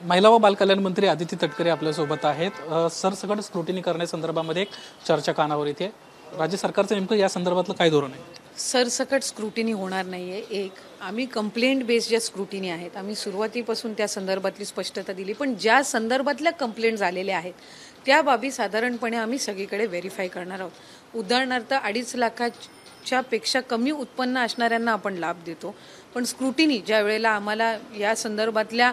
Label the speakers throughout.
Speaker 1: महिला व बालकल्याण मंत्री आदिती तटकरे आपल्यासोबत आहेत. सरसकट स्क्रुटिनी करण्यासंदर्भामध्ये एक चर्चा कानावर येते. राज्य सरकारचं नेमकं या संदर्भातलं काय धोरण आहे?
Speaker 2: सरसकट स्क्रुटिनी होणार नाहीये. एक आम्ही कंप्लेंट बेस्ड ज्या स्क्रुटिनी आहेत आम्ही सुरुवातीपासून त्या संदर्भातली स्पष्टता दिली, पण ज्या संदर्भातल्या कंप्लेंट झालेल्या आहेत त्या बाबी साधारणपणे आम्ही सगळीकडे व्हेरीफाय करणार आहोत. उदाहरणार्थ 2.5 लाखाच्या पेक्षा कमी उत्पन्न असणाऱ्यांना आपण लाभ देतो, पण स्क्रुटिनी ज्या वेळेला आम्हाला या संदर्भातल्या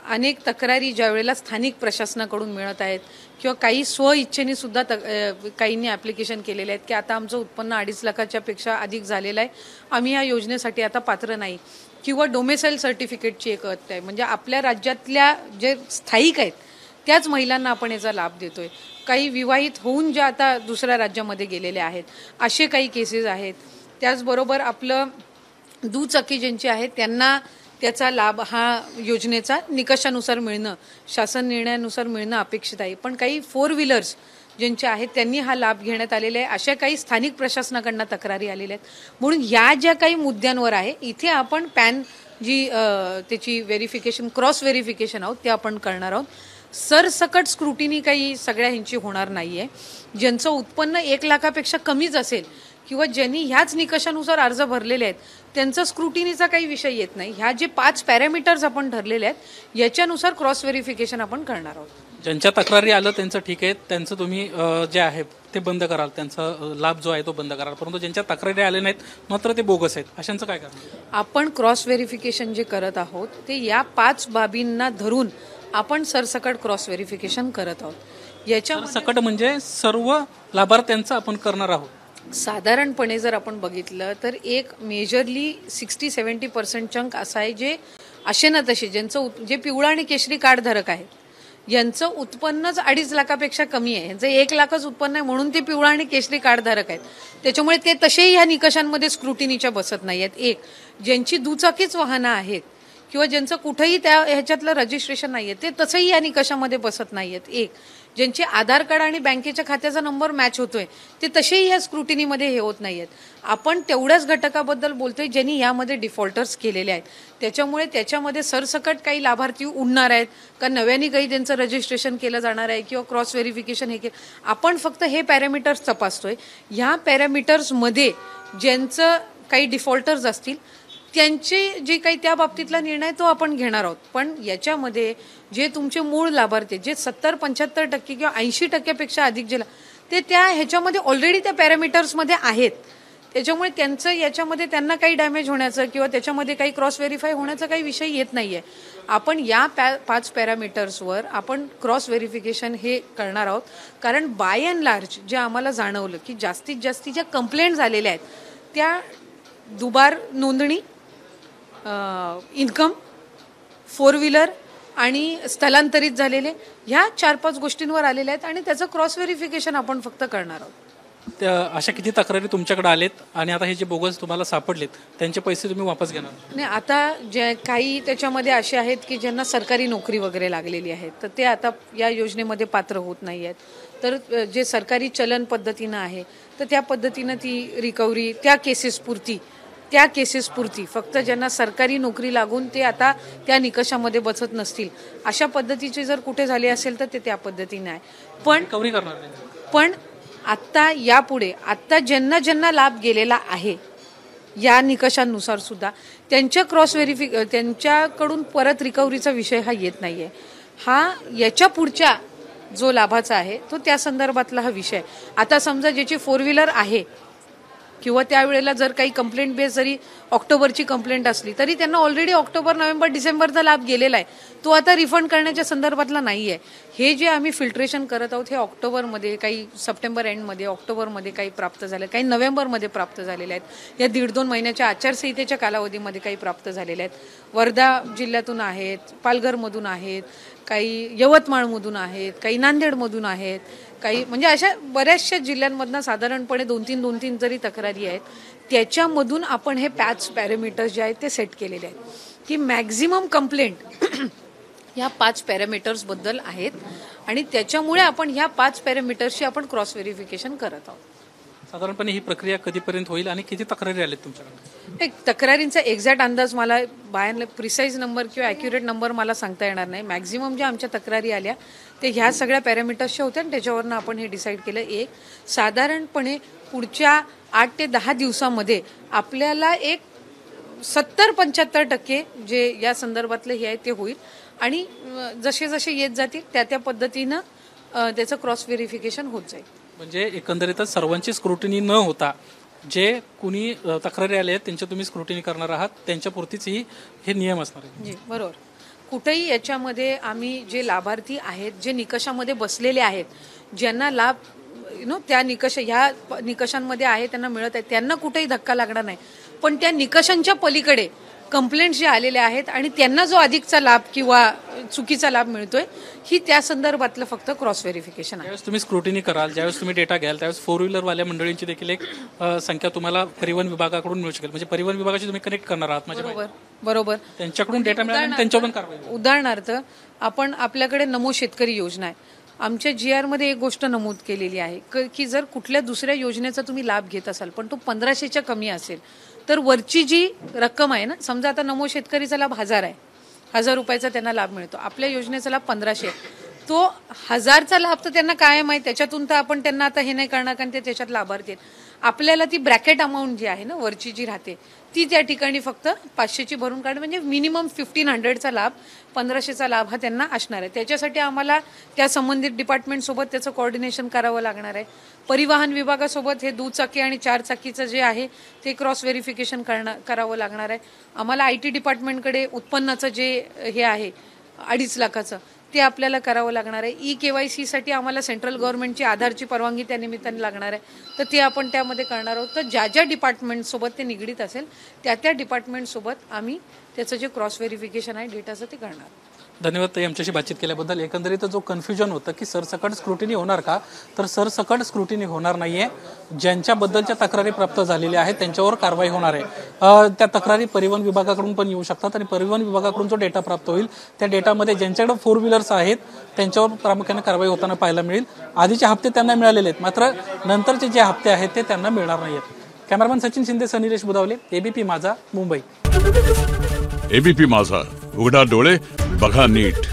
Speaker 2: अनेक तक्रारी ज्या वेळेला स्थानिक प्रशासनाकडून मिळत आहेत किंवा काही स्वइच्छेने सुद्धा काहींनी ॲप्लिकेशन केलेले आहेत की आता आमचं उत्पन्न 2.5 लाखाच्या पेक्षा अधिक झालेलं आहे, आम्ही या योजनेसाठी आता पात्र नाही, किंवा डोमेसाईल सर्टिफिकेटची एक अट आहे, म्हणजे आपल्या राज्यातल्या जे स्थायिक आहेत त्याच महिलांना आपण याचा लाभ देतोय. काही विवाहित होऊन ज्या आता दुसऱ्या राज्यामध्ये गेलेल्या आहेत असे काही केसेस आहेत. त्याचबरोबर आपलं दुचाकी ज्यांची आहेत त्यांना त्याचा लाभ हा योजनेचा निकषानुसार मिळणं, शासन निर्णयानुसार मिळणं अपेक्षित आहे. पण काही 4 व्हीलर्स ज्यांचे आहेत त्यांनी हा लाभ घेण्यात आलेला आहे, अशा काही स्थानिक प्रशासनाकडनं तक्रारी आलेल्या आहेत. म्हणून या ज्या काही मुद्द्यांवर आहे इथे आपण पॅन जी त्याची व्हेरिफिकेशन क्रॉस व्हेरिफिकेशन आहोत ते आपण करणार आहोत. सरसकट स्क्रुटिनी काही सगळ्या ह्यांची होणार नाहीये. ज्यांचं उत्पन्न 1 लाखापेक्षा कमीच असेल किंवा ज्यांनी ह्याच निकषानुसार अर्ज भरलेले आहेत त्यांचा स्क्रुटिनीचा काही विषय येत नाही. ह्या जे 5 पॅरामीटर्स आपण ठरलेले आहेत याच्यानुसार क्रॉस व्हेरिफिकेशन आपण करणार आहोत.
Speaker 1: ज्यांच्या तक्रारी आलं त्यांचं ठीक आहे, त्यांचं तुम्ही जे आहे ते बंद कराल, त्यांचा लाभ जो आहे तो बंद कराल, परंतु ज्यांच्या तक्रारी आले नाहीत मात्र ते बोगस आहेत अशांचं काय करणार?
Speaker 2: आपण क्रॉस व्हेरिफिकेशन जे करत आहोत ते या 5 बाबींना धरून आपण सरसकट क्रॉस व्हेरिफिकेशन करत आहोत. याच्या
Speaker 1: सरसकट म्हणजे सर्व लाभार्थ्यांचं आपण करणार आहोत.
Speaker 2: साधारणपणे जर आपण बघितलं तर एक मेजरली 60-70% चंक असा आहे जे असे ना तसे ज्यांचं जे पिवळा आणि केशरी कार्ड धारक आहेत यांचं उत्पन्नच 2.5 लाखापेक्षा कमी आहे, यांचं 1 लाखच उत्पन्न आहे म्हणून ते पिवळा आणि केशरी कार्ड धारक आहेत, त्याच्यामुळे ते तसेही ह्या निकषांमध्ये स्क्रुटिनीच्या बसत नाही आहेत. एक ज्यांची दुचाकीच वाहनं आहेत किंवा ज्यांचं कुठेही त्या ह्याच्यातलं रजिस्ट्रेशन नाही आहे ते तसंही या निकषामध्ये बसत नाही आहेत. एक ज्यांचे आधार कार्ड आणि बँकेच्या खात्याचा नंबर मॅच होतोय ते तसेही या स्क्रुटिनीमध्ये हे होत नाही आहेत. आपण तेवढ्याच घटकाबद्दल बोलतोय ज्यांनी यामध्ये डिफॉल्टर्स केलेले आहेत, त्याच्यामुळे त्याच्यामध्ये सरसकट काही लाभार्थी उडणार आहेत का नव्याने काही त्यांचं रजिस्ट्रेशन केलं जाणार आहे किंवा क्रॉस व्हेरिफिकेशन हे आपण फक्त हे पॅरामीटर्स तपासतोय. ह्या पॅरामीटर्समध्ये ज्यांचं काही डिफॉल्टर्स असतील त्यांचे जे काही त्या बाबतीतला निर्णय तो आपण घेणार आहोत. पण याच्यामध्ये जे तुमचे मूळ लाभार्थी जे 70-75% किंवा 80% अधिक जे ते त्या ह्याच्यामध्ये ऑलरेडी त्या पॅरामीटर्समध्ये आहेत, त्याच्यामुळे त्यांचं याच्यामध्ये त्यांना काही डॅमेज होण्याचं किंवा त्याच्यामध्ये काही क्रॉस व्हेरीफाय होण्याचा काही विषय येत नाहीये. आपण या 5 पॅरामीटर्सवर आपण क्रॉस व्हेरिफिकेशन हे करणार आहोत. कारण बाय अँड लार्ज जे आम्हाला जाणवलं की जास्तीत जास्त ज्या कंप्लेंट झालेल्या आहेत त्या दुबार नोंदणी, इन्कम, 4 व्हीलर आणि स्थलांतरित झालेले ह्या 4-5 गोष्टींवर आलेल्या आहेत आणि त्याचं क्रॉस व्हेरिफिकेशन आपण फक्त करणार आहोत.
Speaker 1: अशा किती तक्रारी तुमच्याकडे आलेत आणि आता हे जे बोगस तुम्हाला सापडलेत त्यांचे पैसे तुम्ही वापस घेणार?
Speaker 2: नाही, आता जे काही त्याच्यामध्ये असे आहेत की ज्यांना सरकारी नोकरी वगैरे लागलेली आहे तर ते आता या योजनेमध्ये पात्र होत नाही आहेत. तर जे सरकारी चलन पद्धतीनं आहे तर त्या पद्धतीनं ती रिकव्हरी त्या केसेसपुरती फक्त ज्यांना सरकारी नोकरी लागून ते आता त्या निकषामध्ये बसत नसतील अशा पद्धतीचे जर कुठे झाले असेल तर ते त्या पद्धतीने आहे. पण आत्ता यापुढे आत्ता ज्यांना लाभ गेलेला आहे या निकषांनुसार सुद्धा त्यांच्या त्यांच्याकडून परत रिकव्हरीचा विषय हा येत नाहीये. हा याच्या पुढच्या जो लाभाचा आहे तो त्या संदर्भातला हा विषय. आता समजा ज्याची 4 व्हीलर आहे किंवा त्यावेळेला जर काही कंप्लेंट बेस जरी ऑक्टोबरची कंप्लेंट असली तरी त्यांना ऑलरेडी ऑक्टोबर, नोव्हेंबर, डिसेंबरचा लाभ गेलेला आहे, तो आता रिफंड करण्याच्या संदर्भातला नाही आहे. हे जे आम्ही फिल्ट्रेशन करत आहोत हे ऑक्टोबरमध्ये, काही सप्टेंबर एंडमध्ये, ऑक्टोबरमध्ये काही प्राप्त झाले, काही नोव्हेंबरमध्ये प्राप्त झालेले आहेत, या 1.5-2 महिन्याच्या आचारसंहितेच्या कालावधीमध्ये काही प्राप्त झालेले आहेत. वर्धा जिल्ह्यातून आहेत, पालघरमधून आहेत, काही यवतमाळमधून आहेत, काही नांदेडमधून आहेत, काही म्हणजे अशा बऱ्याचशा जिल्ह्यांमधनं साधारणपणे 2-3 जरी तक्रारी आहेत त्याच्यामधून आपण हे 5 पॅरामीटर्स जे आहेत ते सेट केलेले आहेत की मॅक्झिमम कंप्लेंट ह्या 5 पॅरामीटर्सबद्दल आहेत आणि त्याच्यामुळे आपण ह्या 5 पॅरामीटर्सची आपण क्रॉस व्हेरिफिकेशन करत आहोत.
Speaker 1: साधारणपणे ही प्रक्रिया कधीपर्यंत होईल आणि किती तक्रारी आल्यात तुमच्याकडे?
Speaker 2: एक तक्रारींचा एक्झॅक्ट अंदाज मला बायांना प्रिसाईज नंबर किंवा ॲक्युरेट नंबर मला सांगता येणार नाही. मॅक्झिमम ज्या आमच्या तक्रारी आल्या ते ह्या सगळ्या पॅरामीटर्सच्या होत्या आणि त्याच्यावरनं आपण हे डिसाईड केलं. एक साधारणपणे पुढच्या 8 ते 10 दिवसामध्ये आपल्याला एक 70-75% जे या संदर्भातलं हे आहे ते होईल आणि जसे जसे येत जातील त्या पद्धतीनं त्याचं क्रॉस व्हेरिफिकेशन होत जाईल.
Speaker 1: म्हणजे एकंदरीतच सर्वांची स्क्रुटिनी न होता जे कुणी तक्रारी आले आहेत त्यांच्या तुम्ही स्क्रुटिनी करणार आहात, त्यांच्यापुरतीच हे नियम असणार आहे.
Speaker 2: जी बरोबर. कुठेही याच्यामध्ये आम्ही जे लाभार्थी आहेत, जे निकषामध्ये बसलेले आहेत, ज्यांना लाभ त्या ह्या निकषांमध्ये आहे त्यांना मिळत आहे, त्यांना कुठेही धक्का लागणार नाही. पण त्या निकषांच्या पलीकडे कंप्लेंट्स जे आलेले आहेत आणि त्यांना जो अधिकचा लाभ किंवा चुकीचा लाभ मिळतोय ही त्या संदर्भातलं फक्त क्रॉस व्हेरिफिकेशन आहे.
Speaker 1: ज्यावेळेस तुम्ही स्क्रुटिनी कराल, ज्यावेळेस तुम्ही डेटा घ्याल, त्यावेळेस 4 व्हीलरवाल्या मंडळींची देखील एक संख्या तुम्हाला परिवहन विभागाकडून मिळू शकेल. म्हणजे परिवहन विभागाशी तुम्ही कनेक्ट करणार आहात.
Speaker 2: बरोबर.
Speaker 1: त्यांच्याकडून डेटा मिळाला त्यांच्याकडून कारवाई.
Speaker 2: उदाहरणार्थ आपण आपल्याकडे नमो शेतकरी योजना आहे. आमच्या GR मध्ये एक गोष्ट नमूद केलेली आहे की जर कुठल्या दुसऱ्या योजनेचा तुम्ही लाभ घेत असाल पण तो 1500च्या कमी असेल तर वरची जी रक्कम आहे ना, समजा आता नमो शेतकरीचा लाभ 1000 आहे, 1000 रुपयाचा त्यांना लाभ मिळतो, आपल्या योजनेचा लाभ 1500, तो 1000चा लाभ तर त्यांना कायम आहे, त्याच्यातून तर आपण त्यांना आता हे नाही करणार कारण ते त्याच्यात लाभार्थी आहेत. आपल्याला ती ब्रॅकेट अमाऊंट जी आहे ना वरची जी राहते ती त्या ठिकाणी फक्त 500ची भरून काढणे म्हणजे मिनिमम 1500चा लाभ, 1500चा लाभ हा त्यांना असणार आहे. त्याच्यासाठी आम्हाला त्या संबंधित डिपार्टमेंटसोबत त्याचं कोऑर्डिनेशन करावं लागणार आहे. परिवहन विभागासोबत हे दुचाकी आणि 4 चाकीचं जे आहे ते क्रॉस व्हेरिफिकेशन करावं लागणार आहे. आम्हाला IT डिपार्टमेंटकडे उत्पन्नाचं जे हे आहे 2.5 लाखाचं ते आपल्याला करावं लागणार आहे. EKYC साठी आम्हाला सेंट्रल गव्हर्नमेंटची आधारची परवानगी त्या निमित्ताने लागणार आहे, तर ते आपण त्यामध्ये करणार आहोत. तर ज्या डिपार्टमेंटसोबत ते निगडीत असेल त्या डिपार्टमेंटसोबत आम्ही त्याचं जे क्रॉस व्हेरिफिकेशन आहे डेटाचं ते करणार आहोत.
Speaker 1: धन्यवाद ताई आमच्याशी बातचीत केल्याबद्दल. एकंदरीत जो कन्फ्युजन होतं की सरसकट स्क्रुटिनी होणार का, तर सरसकट स्क्रुटिनी होणार नाहीये. ज्यांच्याबद्दलच्या तक्रारी प्राप्त झालेल्या आहेत त्यांच्यावर कारवाई होणार आहे. त्या तक्रारी परिवहन विभागाकडून पण येऊ शकतात आणि परिवहन विभागाकडून जो डेटा प्राप्त होईल त्या डेटामध्ये ज्यांच्याकडे 4 व्हीलर्स आहेत त्यांच्यावर प्रामुख्याने कारवाई होताना पाहायला मिळेल. आधीचे हप्ते त्यांना मिळालेले आहेत, मात्र नंतरचे जे हप्ते आहेत ते त्यांना मिळणार नाहीत. कॅमेरामॅन सचिन शिंदे, सनिलेश बुदावले, ABP माझा, मुंबई.
Speaker 3: ABP माझा, उघडा डोळे बघा नीट.